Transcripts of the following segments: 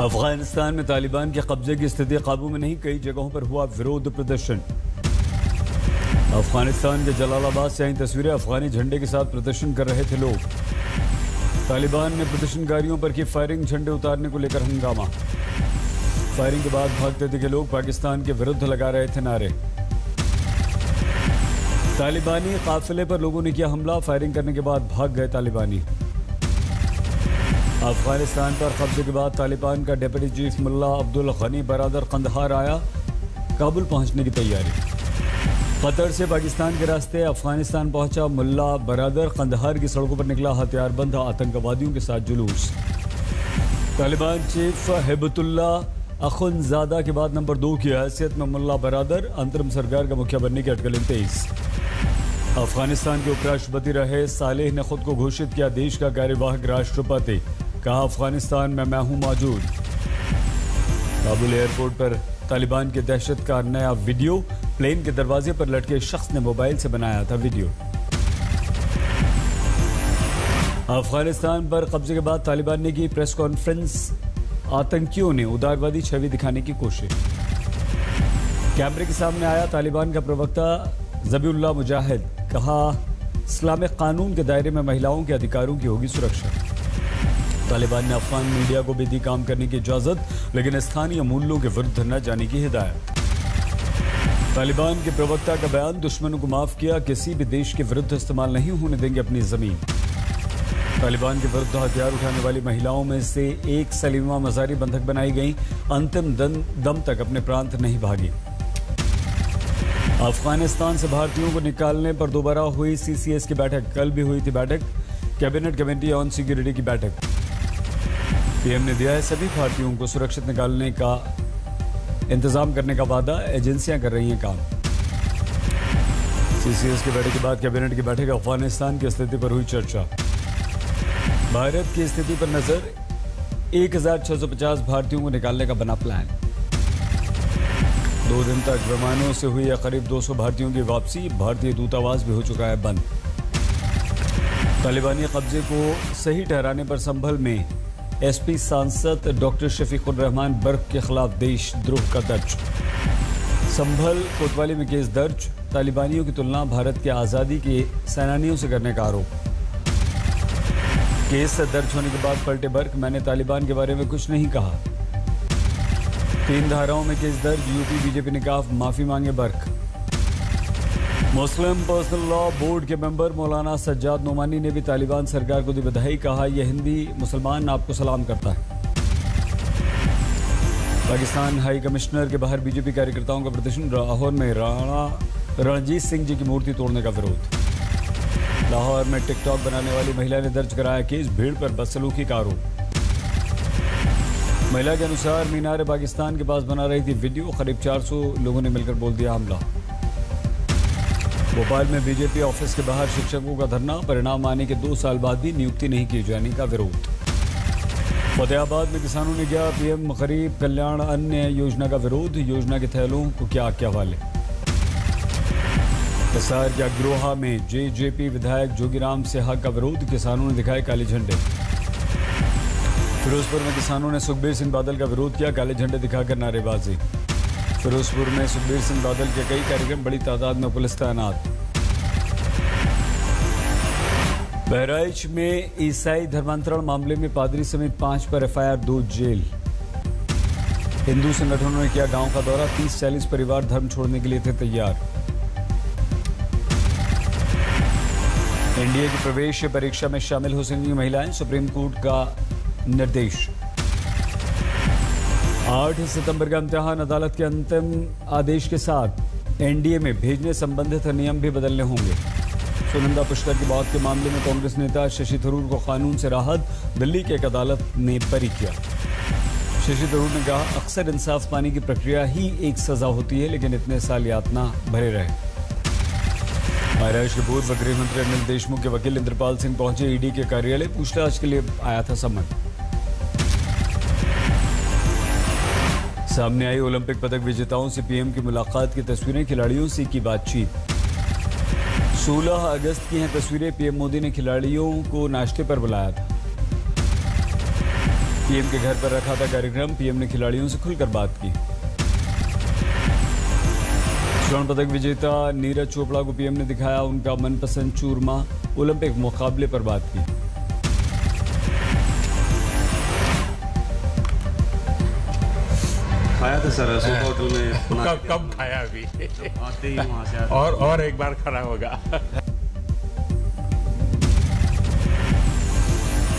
अफगानिस्तान में तालिबान के कब्जे की स्थिति काबू में नहीं, कई जगहों पर हुआ विरोध प्रदर्शन। अफगानिस्तान के जलालाबाद से आई तस्वीरें, अफगानी झंडे के साथ प्रदर्शन कर रहे थे लोग। तालिबान ने प्रदर्शनकारियों पर की फायरिंग, झंडे उतारने को लेकर हंगामा। फायरिंग के बाद भागते दिखे लोग, पाकिस्तान के विरुद्ध लगा रहे थे नारे। तालिबानी काफिले पर लोगों ने किया हमला, फायरिंग करने के बाद भाग गए तालिबानी। अफगानिस्तान पर कब्जे के बाद तालिबान का डिप्टी चीफ मुल्ला अब्दुल गनी बरादर कंदहार आया, काबुल पहुंचने की तैयारी। कतर से पाकिस्तान के रास्ते अफगानिस्तान पहुंचा मुल्ला बरादर, कंदहार की सड़कों पर निकला हथियारबंद आतंकवादियों के साथ जुलूस। तालिबान चीफ हिबतुल्ला अखुनजादा के बाद नंबर 2 की हैसियत में मुल्ला बरादर, अंतरिम सरकार का मुखिया बनने की अटकलें तेज। अफगानिस्तान के उपराष्ट्रपति रहे सालेह ने खुद को घोषित किया देश का कार्यवाहक राष्ट्रपति, कहा अफगानिस्तान में मैं हूं मौजूद। काबुल एयरपोर्ट पर तालिबान के दहशत का नया वीडियो, प्लेन के दरवाजे पर लटके शख्स ने मोबाइल से बनाया था वीडियो। अफगानिस्तान पर कब्जे के बाद तालिबान ने की प्रेस कॉन्फ्रेंस, आतंकियों ने उदारवादी छवि दिखाने की कोशिश। कैमरे के सामने आया तालिबान का प्रवक्ता ज़बीउल्लाह मुजाहिद, कहा इस्लामिक कानून के दायरे में महिलाओं के अधिकारों की होगी सुरक्षा। तालिबान ने अफगान मीडिया को भी दी काम करने की इजाजत, लेकिन स्थानीय मूल्यों के विरुद्ध न जाने की हिदायत। तालिबान के प्रवक्ता का बयान, दुश्मनों को माफ किया, किसी भी देश के विरुद्ध इस्तेमाल नहीं होने देंगे अपनी जमीन। तालिबान के विरुद्ध हथियार उठाने वाली महिलाओं में से एक सलीमा मजारी बंधक बनाई गई, अंतिम दम तक अपने प्रांत नहीं भागी। अफगानिस्तान से भारतीयों को निकालने पर दोबारा हुई सीसीएस की बैठक, कल भी हुई थी बैठक, कैबिनेट कमेटी ऑन सिक्योरिटी की बैठक। पीएम ने दिया है सभी भारतीयों को सुरक्षित निकालने का इंतजाम करने का वादा, एजेंसियां कर रही हैं काम। सीसीएस की बैठक के बाद कैबिनेट की बैठक, अफगानिस्तान की स्थिति पर हुई चर्चा। भारत की स्थिति पर नजर, 1650 भारतीयों को निकालने का बना प्लान। 2 दिन तक विमानों से हुई करीब 200 भारतीयों की वापसी, भारतीय दूतावास भी हो चुका है बंद। तालिबानी कब्जे को सही ठहराने पर संभल में एसपी सांसद डॉक्टर शफीकुर रहमान बर्क के खिलाफ देशद्रोह का दर्ज। संभल कोतवाली में केस दर्ज, तालिबानियों की तुलना भारत के आज़ादी के सेनानियों से करने का आरोप। केस दर्ज होने के बाद पलटे बर्क, मैंने तालिबान के बारे में कुछ नहीं कहा। 3 धाराओं में केस दर्ज, यूपी बीजेपी ने कहा माफी मांगे बर्क। मुस्लिम पर्सनल लॉ बोर्ड के मेंबर मौलाना सज्जाद नोमानी ने भी तालिबान सरकार को दी बधाई, कहा यह हिंदी मुसलमान आपको सलाम करता है। पाकिस्तान हाई कमिश्नर के बाहर बीजेपी कार्यकर्ताओं का प्रदर्शन, लाहौर में राणा रणजीत सिंह जी की मूर्ति तोड़ने का विरोध। लाहौर में टिकटॉक बनाने वाली महिला ने दर्ज कराया केस, भीड़ पर बदसलूकी का आरोप। महिला के अनुसार मीनार पाकिस्तान के पास बना रही थी वीडियो, करीब 400 लोगों ने मिलकर बोल दिया हमला। भोपाल में बीजेपी ऑफिस के बाहर शिक्षकों का धरना, परिणाम आने के 2 साल बाद भी नियुक्ति नहीं की जाने का विरोध। फतेहाबाद में किसानों ने किया पीएम गरीब कल्याण अन्न योजना का विरोध, योजना के थैलों को क्या हवाले। हिसार के अग्रोहा में जेजेपी विधायक जोगीराम सिहाग का विरोध, किसानों ने दिखाए काले झंडे। फिरोजपुर में किसानों ने सुखबीर सिंह बादल का विरोध किया, काले झंडे दिखाकर नारेबाजी। फिरोजपुर में सुखबीर सिंह बादल के कई कार्यक्रम, बड़ी तादाद में पुलिस तैनात। बहराइच में ईसाई धर्मांतरण मामले में पादरी समेत 5 पर एफआईआर, 2 जेल। हिंदू संगठनों ने किया गांव का दौरा, 30-40 परिवार धर्म छोड़ने के लिए थे तैयार। एनडीए की प्रवेश परीक्षा में शामिल हो सकेंगी महिलाएं, सुप्रीम कोर्ट का निर्देश। 8 सितंबर का इम्तिहान, अदालत के अंतिम आदेश के साथ एनडीए में भेजने संबंधित नियम भी बदलने होंगे। सुनंदा पुष्कर की मौत के मामले में कांग्रेस नेता शशि थरूर को कानून से राहत, दिल्ली की एक अदालत ने बरी किया। शशि थरूर ने कहा अक्सर इंसाफ पाने की प्रक्रिया ही एक सजा होती है, लेकिन इतने साल यातना भरे रहे। महाराष्ट्र के पूर्व गृह मंत्री अनिल देशमुख के वकील इंद्रपाल सिंह पहुंचे ईडी के कार्यालय, पूछताछ के लिए आया था समन। सामने आई ओलंपिक पदक विजेताओं से पीएम की मुलाकात की तस्वीरें, खिलाड़ियों से की बातचीत। 16 अगस्त की हैं तस्वीरें, पीएम मोदी ने खिलाड़ियों को नाश्ते पर बुलाया था। पीएम के घर पर रखा था कार्यक्रम। पीएम ने खिलाड़ियों से खुलकर बात की। स्वर्ण पदक विजेता नीरज चोपड़ा को पीएम ने दिखाया उनका मनपसंद चूरमा। ओलंपिक मुकाबले पर बात की। खाया था सर होटल में। कब खाया अभी? आते ही वहाँ से आते। और एक बार खड़ा होगा।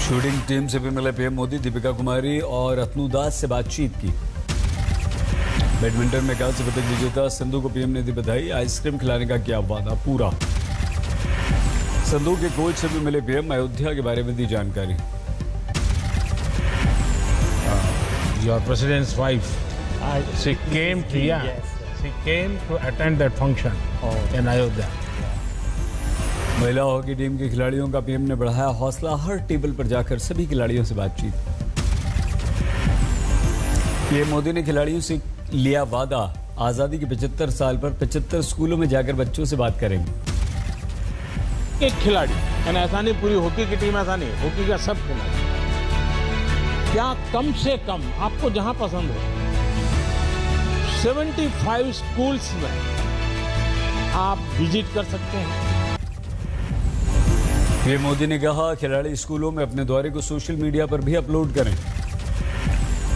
शूटिंग टीम से भी मिले पीएम मोदी। दीपिका कुमारी और अतनु दास से बातचीत की। बैडमिंटन में कांस्य पदक विजेता सिंधु को पीएम ने दी बधाई। आइसक्रीम खिलाने का किया वादा पूरा। सिंधु के कोच से भी मिले पीएम। अयोध्या के बारे में दी जानकारी। Your president's wife, she came to attend that function in Ayodhya. महिला हॉकी टीम के खिलाड़ियों का पीएम ने बढ़ाया हौसला। हर टेबल पर जाकर सभी खिलाड़ियों से बातचीत। पीएम मोदी ने खिलाड़ियों से लिया वादा। आजादी के 75 साल पर 75 स्कूलों में जाकर बच्चों से बात करेंगे। एक खिलाड़ी, यानी ऐसा नहीं पूरी हॉकी की टीम, ऐसा नहीं, हॉकी का सब खिलाड़ी, क्या कम से कम आपको जहां पसंद हो 75 स्कूल्स में आप विजिट कर सकते हैं। पीएम मोदी ने कहा खिलाड़ी स्कूलों में अपने दौरे को सोशल मीडिया पर भी अपलोड करें।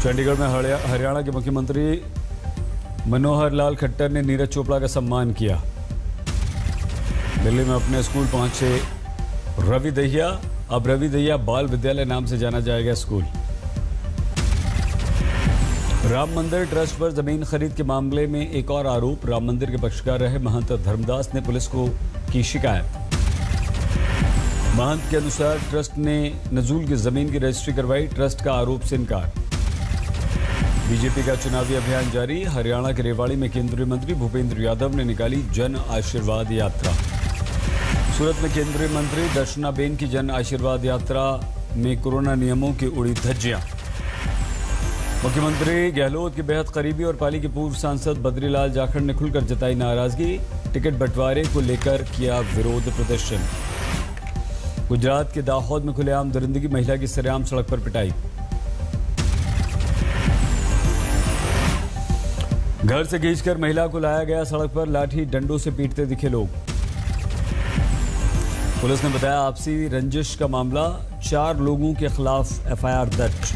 चंडीगढ़ में हरियाणा के मुख्यमंत्री मनोहर लाल खट्टर ने नीरज चोपड़ा का सम्मान किया। दिल्ली में अपने स्कूल पहुंचे रवि दहिया। अब रवि दहिया बाल विद्यालय नाम से जाना जाएगा स्कूल। राम मंदिर ट्रस्ट पर जमीन खरीद के मामले में एक और आरोप। राम मंदिर के पक्षकार रहे महंत धर्मदास ने पुलिस को की शिकायत। महंत के अनुसार ट्रस्ट ने नजूल की जमीन की रजिस्ट्री करवाई। ट्रस्ट का आरोप से इनकार। बीजेपी का चुनावी अभियान जारी। हरियाणा के रेवाड़ी में केंद्रीय मंत्री भूपेंद्र यादव ने निकाली जन आशीर्वाद यात्रा। सूरत में केंद्रीय मंत्री दर्शनाबेन की जन आशीर्वाद यात्रा में कोरोना नियमों की उड़ी धज्जियां। मुख्यमंत्री गहलोत के बेहद करीबी और पाली के पूर्व सांसद बद्रीलाल जाखड़ ने खुलकर जताई नाराजगी। टिकट बंटवारे को लेकर किया विरोध प्रदर्शन। गुजरात के दाहोद में खुलेआम दरिंदगी। महिला की सरेआम सड़क पर पिटाई। घर से खींचकर महिला को लाया गया सड़क पर। लाठी डंडों से पीटते दिखे लोग। पुलिस ने बताया आपसी रंजिश का मामला। 4 लोगों के खिलाफ एफआईआर दर्ज।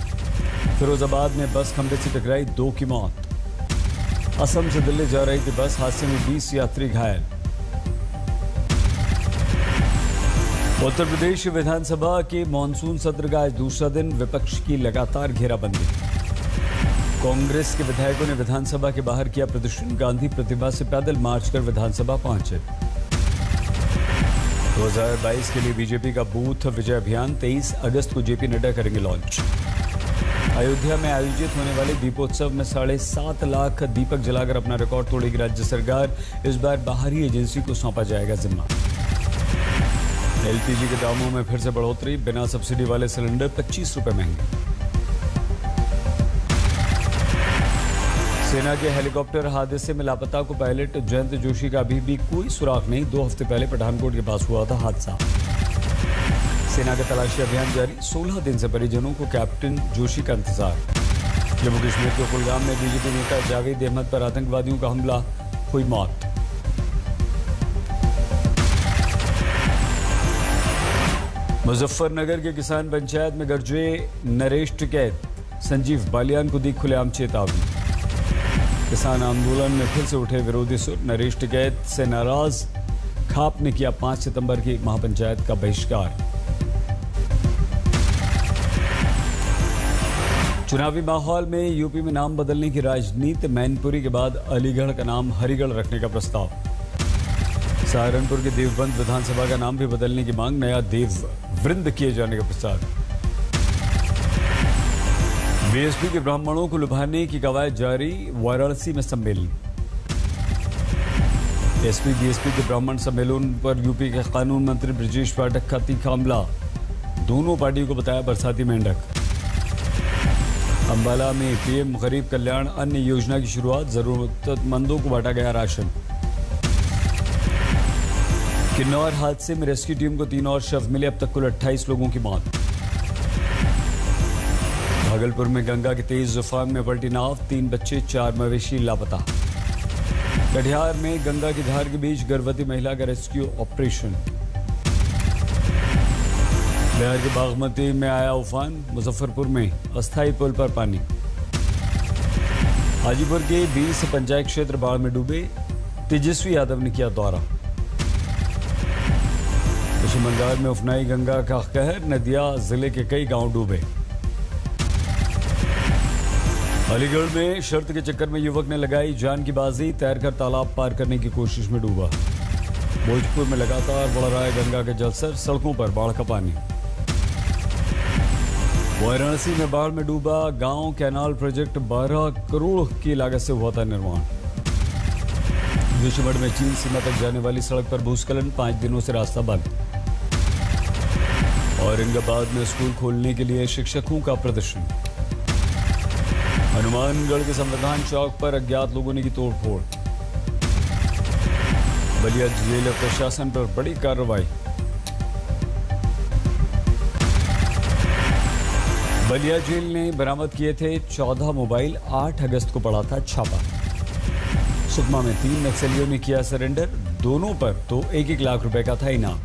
फिरोजाबाद में बस खंभे से टकराई, 2 की मौत। असम से दिल्ली जा रही थी बस। हादसे में 20 यात्री घायल। उत्तर प्रदेश विधानसभा के मानसून सत्र का आज दूसरा दिन। विपक्ष की लगातार घेराबंदी। कांग्रेस के विधायकों ने विधानसभा के बाहर किया प्रदर्शन। गांधी प्रतिमा से पैदल मार्च कर विधानसभा पहुंचे। 2022 के लिए बीजेपी का बूथ विजय अभियान 23 अगस्त को जेपी नड्डा करेंगे लॉन्च। अयोध्या में आयोजित होने वाले दीपोत्सव में 7.5 लाख दीपक जलाकर अपना रिकॉर्ड तोड़ेगी राज्य सरकार। इस बार बाहरी एजेंसी को सौंपा जाएगा जिम्मा। एलपीजी के दामों में फिर से बढ़ोतरी। बिना सब्सिडी वाले सिलेंडर 25 रुपए महंगे। सेना के हेलीकॉप्टर हादसे में लापता को पायलट जयंत जोशी का अभी भी कोई सुराग नहीं। 2 हफ्ते पहले पठानकोट के पास हुआ था हादसा। सेना का तलाशी अभियान जारी। 16 दिन से परिजनों को कैप्टन जोशी का इंतजार। जम्मू कश्मीर के कुलगाम में बीजेपी नेता जावेद अहमद पर आतंकवादियों का हमला, हुई मौत। मुजफ्फरनगर के किसान पंचायत में गरजे नरेश टिकैत। संजीव बालियान को दी खुलेआम चेतावनी। किसान आंदोलन में फिर से उठे विरोधी सुर। नरेश टिकैत से नाराज खाप ने किया 5 सितंबर की महापंचायत का बहिष्कार। चुनावी माहौल में यूपी में नाम बदलने की राजनीति। मैनपुरी के बाद अलीगढ़ का नाम हरिगढ़ रखने का प्रस्ताव। सहारनपुर के देवबंद विधानसभा का नाम भी बदलने की मांग। नया देववृंद किए जाने का प्रस्ताव। बीएसपी के ब्राह्मणों को लुभाने की कवायद जारी। वाराणसी में सम्मेलन। एसपी बीएसपी के ब्राह्मण सम्मेलन पर यूपी के कानून मंत्री ब्रजेश पाठक का तीखा हमला। दोनों पार्टियों को बताया बरसाती मेंढक। अंबाला में पीएम गरीब कल्याण अन्न योजना की शुरुआत। जरूरतमंदों को बांटा गया राशन। किन्नौर हादसे में रेस्क्यू टीम को 3 और शव मिले। अब तक कुल 28 लोगों की मौत। भागलपुर में गंगा के तेज तूफान में पलटी नाव, 3 बच्चे 4 मवेशी लापता। कटिहार में गंगा की धार के बीच गर्भवती महिला का रेस्क्यू ऑपरेशन। बिहार के बागमती में आया उफान, मुजफ्फरपुर में अस्थायी पुल पर पानी। हाजीपुर के 20 पंचायत क्षेत्र बाढ़ में डूबे, तेजस्वी यादव ने किया दौरा। पश्चिम बंगाल में उफनाई गंगा का कहर, नदियां जिले के कई गांव डूबे। अलीगढ़ में शर्त के चक्कर में युवक ने लगाई जान की बाजी, तैरकर तालाब पार करने की कोशिश में डूबा। भोजपुर में लगातार बढ़ रहा है गंगा के जलस्तर, सड़कों पर बाढ़ का पानी। वाराणसी में बाढ़ में डूबा गांव, कैनाल प्रोजेक्ट 12 करोड़ की लागत से हुआ था निर्माण। विश्वभर में चीन सीमा तक जाने वाली सड़क पर भूस्खलन, 5 दिनों से रास्ता बंद। औरंगाबाद में स्कूल खोलने के लिए शिक्षकों का प्रदर्शन। हनुमानगढ़ के संविधान चौक पर अज्ञात लोगों ने की तोड़फोड़। बलिया जेल प्रशासन पर बड़ी कार्रवाई। बलिया जेल ने बरामद किए थे 14 मोबाइल, 8 अगस्त को पड़ा था छापा। सुकमा में 3 नक्सलियों ने किया सरेंडर, दोनों पर तो 1-1 लाख रुपए का था इनाम।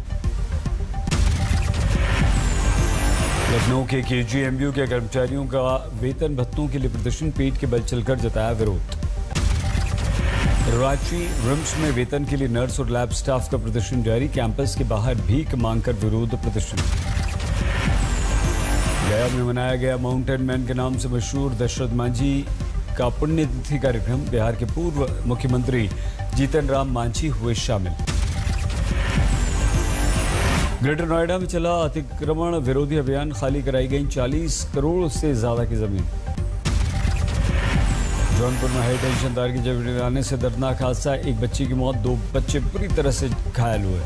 लखनऊ के केजीएमयू के कर्मचारियों का वेतन भत्तों के लिए प्रदर्शन, पीठ के बल चलकर जताया विरोध। रांची रिम्स में वेतन के लिए नर्स और लैब स्टाफ का प्रदर्शन जारी, कैंपस के बाहर भीख मांगकर विरोध प्रदर्शन। गया में मनाया गया माउंटेन मैन के नाम से मशहूर दशरथ मांझी का पुण्यतिथि कार्यक्रम, बिहार के पूर्व मुख्यमंत्री जीतन राम मांझी हुए शामिल। ग्रेटर नोएडा में चला अतिक्रमण विरोधी अभियान, खाली कराई गई 40 करोड़ से ज्यादा की जमीन। जौनपुर में हाई टेंशन तार की जमीन गिराने से दर्दनाक हादसा, 1 बच्चे की मौत, 2 बच्चे बुरी तरह से घायल हुए।